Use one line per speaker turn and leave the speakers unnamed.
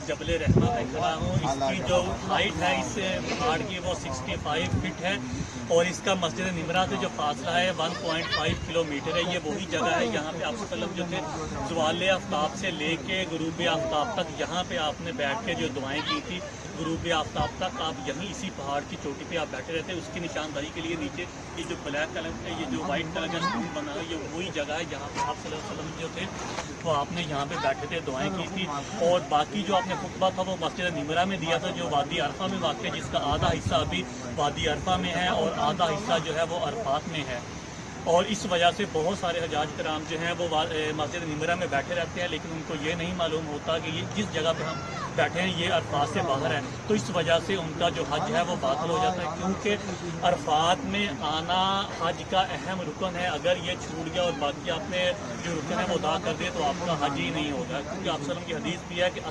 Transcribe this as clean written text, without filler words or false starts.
जबल रहमा पे खड़ा हूँ। इसकी जो हाइट है इस पहाड़ की वो 65 फीट है और इसका मस्जिद निमरा से जो फासला है 1.5 किलोमीटर है। ये वही जगह है जहाँ पे आप सल्लम जो थे ज़वाल आफ्ताब से लेके गुरूब आफ्ताब तक यहाँ पे आपने बैठ के जो दुआएं की थी, गुरूब आफ्ताब तक आप यहीं इसी पहाड़ की चोटी पे आप बैठे रहते। उसकी निशानदाही के लिए नीचे ये जो ब्लैक कलर का ये जो वाइट कलर का स्टोन बना है ये वही जगह है जहाँ पे आप सल्लल्लाहु अलैहि वसल्लम जो थे वो आपने यहाँ पे बैठे थे, दुआएं की थी। और बाकी जो आपने खुतबा था वो मस्जिद निमरा में दिया था जो वादी अरफा में वाक़, जिसका आधा हिस्सा अभी वादी अरफा में है और आधा हिस्सा जो है वो अरफात में है। और इस वजह से बहुत सारे हजाज कराम जो हैं वो मस्जिद निमरा में बैठे रहते हैं, लेकिन उनको ये नहीं मालूम होता कि ये जिस जगह पे हम बैठे हैं ये अरफात से बाहर है। तो इस वजह से उनका जो हज है वो बातिल हो जाता है, क्योंकि अरफात में आना हज का अहम रुकन है। अगर ये छूट गया और बाकी आपने जो रुकन है वो अदा कर दिए तो आपका हज ही नहीं होगा, क्योंकि आप सल्लम की हदीस भी है कि